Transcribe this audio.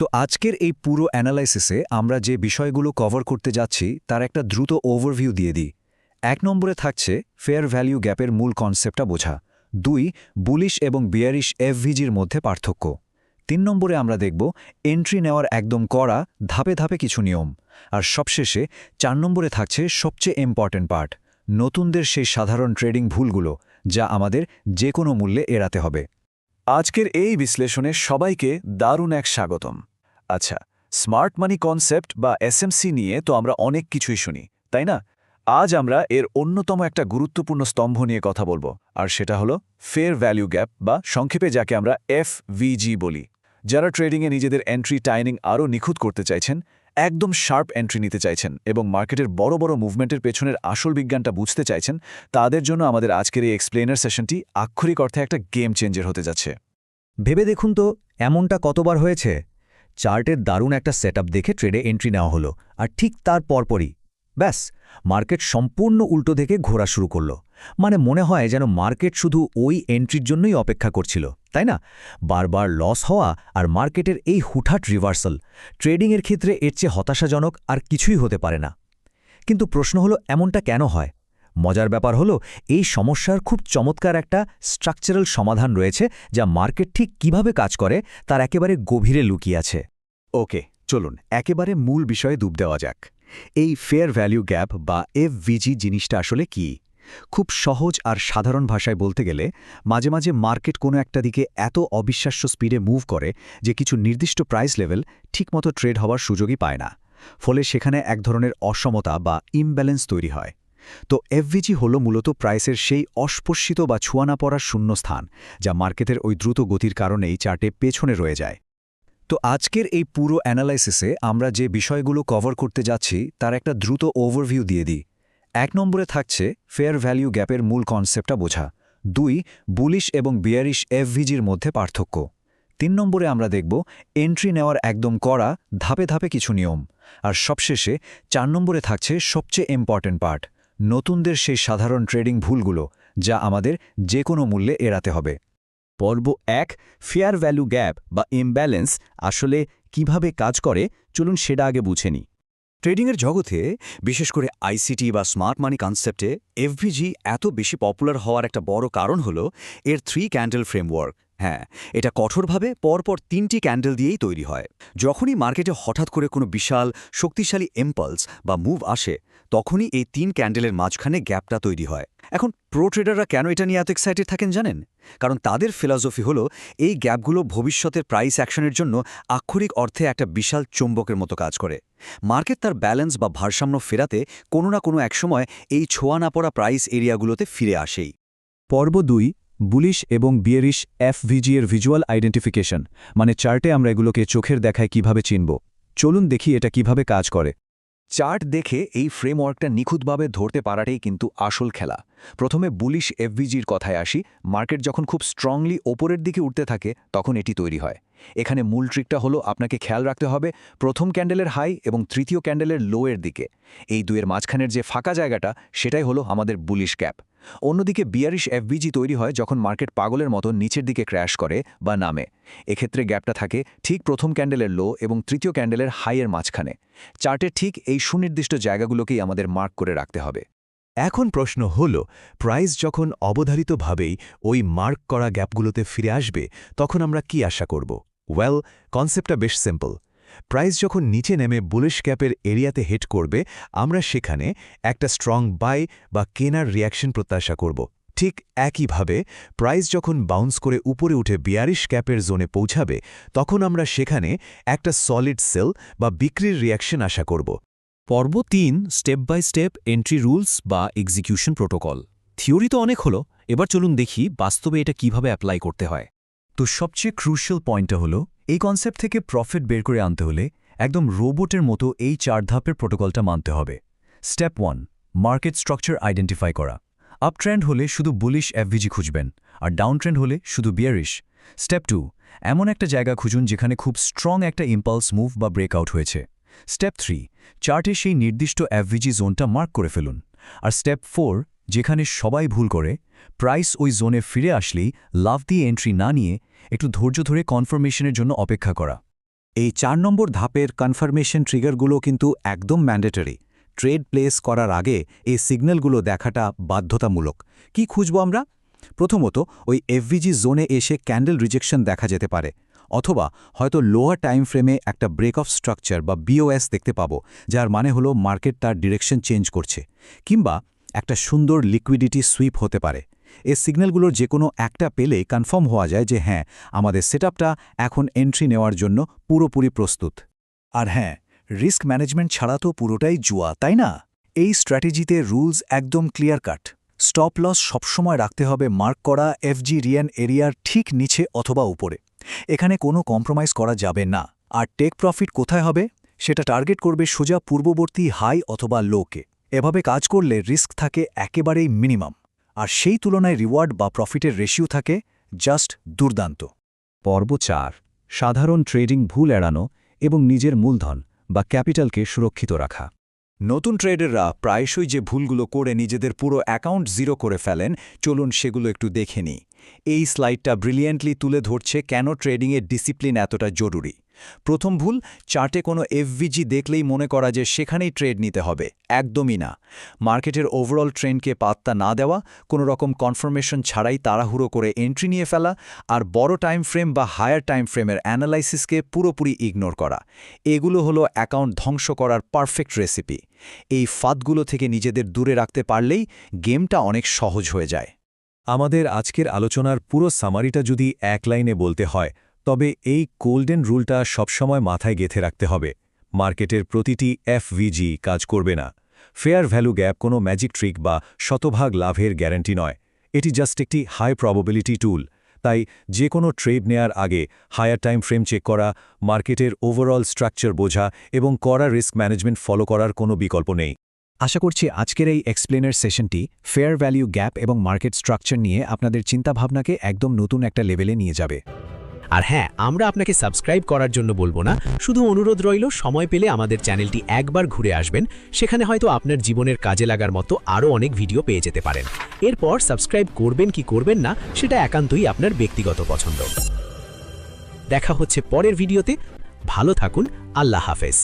তো আজকের এই পুরো অ্যানালাইসিসে আমরা যে বিষয়গুলো কভার করতে যাচ্ছি তার একটা দ্রুত ওভারভিউ দিয়ে দিই। ১ নম্বরে থাকছে ফেয়ার ভ্যালু গ্যাপের মূল কনসেপ্টটা বোঝা। ২ বুলিশ এবং বিয়ারিশ এফভিজির মধ্যে পার্থক্য। ৩ নম্বরে আমরা দেখব এন্ট্রি নেওয়ার একদম কড়া ধাপে ধাপে কিছু নিয়ম। আর সবশেষে ৪ নম্বরে থাকছে সবচেয়ে ইম্পর্ট্যান্ট পার্ট, নতুনদের সেই সাধারণ ট্রেডিং ভুলগুলো যা আমাদের যে কোনো মূল্যে এড়াতে হবে। আজকের এই বিশ্লেষণে সবাইকে দারুণ এক স্বাগতম। আচ্ছা, স্মার্ট মানি কনসেপ্ট বা এসএমসি নিয়ে তো আমরা অনেক কিছুই শুনি, তাই না? আজ আমরা এর অন্যতম একটা গুরুত্বপূর্ণ স্তম্ভ নিয়ে কথা বলবো, আর সেটা হলো ফেয়ার ভ্যালু গ্যাপ বা সংক্ষেপে যাকে আমরা এফভিজি বলি। যারা ট্রেডিংয়ে নিজেদের এন্ট্রি টাইমিং আরও নিখুঁত করতে চাইছেন, একদম শার্প এন্ট্রি নিতে চাইছেন এবং মার্কেটের বড় বড় মুভমেন্টের পেছনের আসল বিজ্ঞানটা বুঝতে চাইছেন, তাদের জন্য আমাদের আজকের এই এক্সপ্লেনার সেশনটি আক্ষরিক অর্থে একটা গেম চেঞ্জার হতে যাচ্ছে। ভেবে দেখুন তো, এমনটা কতবার হয়েছে? চার্টের দারুণ একটা সেটআপ দেখে ট্রেডে এন্ট্রি নেওয়া হলো, আর ঠিক তার পরপরই ব্যাস মার্কেট সম্পূর্ণ উল্টো থেকে ঘোরা শুরু করলো। মানে মনে হয় যেন মার্কেট শুধু ওই এন্ট্রির জন্যই অপেক্ষা করছিল, তাই না? বারবার লস হওয়া আর মার্কেটের এই হুটহাট রিভার্সাল, ট্রেডিংয়ের ক্ষেত্রে এর চেয়ে হতাশাজনক আর কিছুই হতে পারে না। কিন্তু প্রশ্ন হলো, এমনটা কেন হয়? মজার ব্যাপার হলো, এই সমস্যার খুব চমৎকার একটা স্ট্রাকচারাল সমাধান রয়েছে, যা মার্কেট ঠিক কিভাবে কাজ করে তার একেবারে গভীরে লুকিয়ে আছে। ওকে, চলুন একেবারে মূল বিষয়ে ডুব দেওয়া যাক। এই ফেয়ার ভ্যালু গ্যাপ বা এফভিজি জিনিসটা আসলে কি? খুব সহজ আর সাধারণ ভাষায় বলতে গেলে, মাঝে মাঝে মার্কেট কোনো একটা দিকে এত অবিশ্বাস্য স্পিডে মুভ করে যে কিছু নির্দিষ্ট প্রাইস লেভেল ঠিকমতো ট্রেড হওয়ার সুযোগই পায় না। ফলে সেখানে এক ধরনের অসমতা বা ইমব্যালেন্স তৈরি হয়। তো এফভিজি হল মূলত প্রাইসের সেই অস্পর্শিত বা ছোঁয়া না পড়ার শূন্যস্থান, যা মার্কেটের ওই দ্রুত গতির কারণেই চার্টে পেছনে রয়ে যায়। তো আজকের এই পুরো অ্যানালাইসিসে আমরা যে বিষয়গুলো কভার করতে যাচ্ছি তার একটা দ্রুত ওভারভিউ দিয়ে দিই। ১ নম্বরে থাকছে ফেয়ার ভ্যালু গ্যাপের মূল কনসেপ্টটা বোঝা। ২ বুলিশ এবং বিয়ারিশ এফভিজির মধ্যে পার্থক্য। ৩ নম্বরে আমরা দেখব এন্ট্রি নেওয়ার একদম কড়া ধাপে ধাপে কিছু নিয়ম। আর সবশেষে ৪ নম্বরে থাকছে সবচেয়ে ইম্পর্ট্যান্ট পার্ট, নতুনদের সেই সাধারণ ট্রেডিং ভুলগুলো যা আমাদের যে কোনো মূল্যে এড়াতে হবে। পর্ব ১, ফেয়ার ভ্যালু গ্যাপ বা ইমব্যালেন্স আসলে কিভাবে কাজ করে, চলুন সেটা আগে বুঝে নিই। ট্রেডিংয়ের জগতে, বিশেষ করে আইসিটি বা স্মার্ট মানি কনসেপ্টে এফভিজি এত বেশি পপুলার হওয়ার একটা বড় কারণ হলো এর 3 ক্যান্ডেল ফ্রেমওয়ার্ক। হ্যাঁ, এটা কঠোরভাবে পরপর 3টি ক্যান্ডেল দিয়েই তৈরি হয়। যখনই মার্কেটে হঠাৎ করে কোনো বিশাল শক্তিশালী ইম্পালস বা মুভ আসে, তখনই এই 3 ক্যান্ডেলের মাঝখানে গ্যাপটা তৈরি হয়। এখন প্রো ট্রেডাররা কেন এটা নিয়ে এত এক্সাইটেড থাকেন জানেন? কারণ তাদের ফিলসফি হলো এই গ্যাপগুলো ভবিষ্যতের প্রাইস অ্যাকশনের জন্য আক্ষরিক অর্থে একটা বিশাল চৌম্বকের মতো কাজ করে। মার্কেট তার ব্যালেন্স বা ভারসাম্য ফেরাতে কোনো না কোনো একসময় এই ছোঁয়া না পড়া প্রাইস এরিয়াগুলোতে ফিরে আসেই। পর্ব ২, বুলিশ এবং বিয়ারিশ এফভিজি এর ভিজুয়াল আইডেন্টিফিকেশন, মানে চার্টে আমরা এগুলোকে চোখের দেখায় কিভাবে চিনব। চলুন দেখি এটা কিভাবে কাজ করে। চার্ট দেখে এই ফ্রেমওয়ার্কটা নিখুঁতভাবে ধরতে পারাটাই কিন্তু আসল খেলা। প্রথমে বুলিশ এফভিজির কথায় আসি। মার্কেট যখন খুব স্ট্রংলি ওপরের দিকে উঠতে থাকে তখন এটি তৈরি হয়। এখানে মূল ট্রিকটা হলো আপনাকে খেয়াল রাখতে হবে প্রথম ক্যান্ডেলের হাই এবং তৃতীয় ক্যান্ডেলের লোয়ের দিকে। এই দুয়ের মাঝখানের যে ফাঁকা জায়গাটা, সেটাই হলো আমাদের বুলিশ গ্যাপ। অন্যদিকে বিয়ারিশ এফভিজি তৈরি হয় যখন মার্কেট পাগলের মতো নিচের দিকে ক্র্যাশ করে বা নামে। এক্ষেত্রে গ্যাপটা থাকে ঠিক প্রথম ক্যান্ডেলের লো এবং তৃতীয় ক্যান্ডেলের হাইয়ের মাঝখানে। চার্টের ঠিক এই সুনির্দিষ্ট জায়গাগুলোকেই আমাদের মার্ক করে রাখতে হবে। এখন প্রশ্ন হল, প্রাইস যখন অবধারিতভাবেই ওই মার্ক করা গ্যাপগুলোতে ফিরে আসবে, তখন আমরা কি আশা করব? ওয়েল, কনসেপ্টটা বেশ সিম্পল। প্রাইস যখন নিচে নেমে বুলিশ ক্যাপের এরিয়াতে হিট করবে, আমরা সেখানে একটা স্ট্রং বাই বা কেনার রিয়াকশন প্রত্যাশা করব। ঠিক একইভাবে প্রাইস যখন বাউন্স করে উপরে উঠে বিয়ারিশ ক্যাপের জোনে পৌঁছাবে, তখন আমরা সেখানে একটা সলিড সেল বা বিক্রির রিয়াকশন আশা করব। পর্ব ৩, step by step entry rules বা এক্সিকিউশন প্রোটোকল। থিওরি তো অনেক হলো, এবার চলুন দেখি বাস্তবে এটা কিভাবে অ্যাপ্লাই করতে হয়। তো সবচেয়ে ক্রুশিয়াল পয়েন্টটা হলো, এই কনসেপ্ট থেকে প্রফিট বের করে আনতে হলে একদম রোবটের মতো এই 4 ধাপের প্রোটোকলটা মানতে হবে। স্টেপ 1, মার্কেট স্ট্রাকচার আইডেন্টিফাই করা। আপ ট্রেন্ড হলে শুধু বুলিশ এফভিজি খুঁজবেন, আর ডাউন ট্রেন্ড হলে শুধু বিয়ারিশ। স্টেপ 2, এমন একটা জায়গা খুঁজুন যেখানে খুব স্ট্রং একটা ইম্পালস মুভ বা ব্রেকআউট হয়েছে। স্টেপ 3, চার্টে সেই নির্দিষ্ট এফভিজি জোনটা মার্ক করে ফেলুন। আর স্টেপ 4, যেখানে সবাই ভুল করে, প্রাইস ওই জোনে ফিরে আসলেই লাভ দিয়ে এন্ট্রি না নিয়ে একটু ধৈর্য ধরে কনফার্মেশনের জন্য অপেক্ষা করা। এই 4 নম্বর ধাপের কনফার্মেশন ট্রিগারগুলো কিন্তু একদম ম্যান্ডেটরি। ট্রেড প্লেস করার আগে এই সিগন্যালগুলো দেখাটা বাধ্যতামূলক। কি খুঁজব আমরা? প্রথমত, ওই এফভিজি জোনে এসে ক্যান্ডেল রিজেকশন দেখা যেতে পারে, অথবা হয়তো লোয়ার টাইম ফ্রেমে একটা ব্রেক অফ স্ট্রাকচার বা বিওএস দেখতে পাবো, যার মানে হলো মার্কেট তার ডিরেকশন চেঞ্জ করছে, কিংবা একটা সুন্দর লিকুইডিটি সুইপ হতে পারে। এই সিগন্যালগুলোর যে কোনো একটা পেলেই কনফার্ম হওয়া যায় যে হ্যাঁ, আমাদের সেটআপটা এখন এন্ট্রি নেওয়ার জন্য পুরোপুরি প্রস্তুত। আর হ্যাঁ, রিস্ক ম্যানেজমেন্ট ছাড়া তো পুরোটাই জুয়া, তাই না? এই স্ট্র্যাটেজিতে রুলস একদম ক্লিয়ার কাট। স্টপ লস সবসময় রাখতে হবে মার্ক করা এফজি রিয়েন এরিয়ার ঠিক নিচে অথবা উপরে। এখানে কোনো কম্প্রোমাইজ করা যাবে না। আর টেক প্রফিট কোথায় হবে সেটা টার্গেট করবে সোজা পূর্ববর্তী হাই অথবা লোকে। এভাবে কাজ করলে রিস্ক থাকে একেবারেই মিনিমাম, আর সেই তুলনায় রিওয়ার্ড বা প্রফিটের রেশিও থাকে জাস্ট দুর্দান্ত। পর্ব 4, সাধারণ ট্রেডিং ভুল এড়ানো এবং নিজের মূলধন বা ক্যাপিটালকে সুরক্ষিত রাখা। নতুন ট্রেডাররা প্রায়শই যে ভুলগুলো করে নিজেদের পুরো অ্যাকাউন্ট জিরো করে ফেলেন, চলুন সেগুলো একটু দেখে নিই। এই স্লাইডটা ব্রিলিয়েন্টলি তুলে ধরছে কেন ট্রেডিংয়ের ডিসিপ্লিন এতটা জরুরি। প্রথম ভুল, চার্টে কোনো এফভিজি দেখলেই মনে করা যে সেখানেই ট্রেড নিতে হবে। একদমই না। মার্কেটের ওভারঅল ট্রেন্ডকে পাত্তা না দেওয়া, কোনো রকম কনফার্মেশন ছাড়াই তাড়াহুড়ো করে এন্ট্রি নিয়ে ফেলা, আর বড় টাইম ফ্রেম বা হায়ার টাইম ফ্রেমের অ্যানালাইসিসকে পুরোপুরি ইগনোর করা, এগুলো হলো অ্যাকাউন্ট ধ্বংস করার পারফেক্ট রেসিপি। এই ফাঁদগুলো থেকে নিজেদের দূরে রাখতে পারলেই গেমটা অনেক সহজ হয়ে যায়। আমাদের আজকের আলোচনার পুরো সামারিটা যদি এক লাইনে বলতে হয়, তবে এই গোল্ডেন রুলটা সবসময় মাথায় গেঁথে রাখতে হবে। মার্কেটের প্রতিটি এফভিজি কাজ করবে না। ফেয়ার ভ্যালু গ্যাপ কোনো ম্যাজিক ট্রিক বা শতভাগ লাভের গ্যারান্টি নয়। এটি জাস্ট একটি হাই প্রবাবিলিটি টুল। তাই যে কোনো ট্রেড নেয়ার আগে হায়ার টাইম ফ্রেম চেক করা, মার্কেটের ওভারঅল স্ট্রাকচার বোঝা এবং করা রিস্ক ম্যানেজমেন্ট ফলো করার কোনো বিকল্প নেই। আশা করছি আজকের এই এক্সপ্লেনার সেশনটি ফেয়ার ভ্যালু গ্যাপ এবং মার্কেট স্ট্রাকচার নিয়ে আপনাদের চিন্তাভাবনাকে একদম নতুন একটা লেভেলে নিয়ে যাবে। আর হ্যাঁ, আমরা আপনাকে সাবস্ক্রাইব করার জন্য বলবো না, শুধু অনুরোধ রইল সময় পেলে আমাদের চ্যানেলটি একবার ঘুরে আসবেন। সেখানে হয়তো আপনার জীবনের কাজে লাগার মতো আরও অনেক ভিডিও পেয়ে যেতে পারেন। এরপর সাবস্ক্রাইব করবেন কি করবেন না সেটা একান্তই আপনার ব্যক্তিগত পছন্দ। দেখা হচ্ছে পরের ভিডিওতে। ভালো থাকুন। আল্লাহ হাফেজ।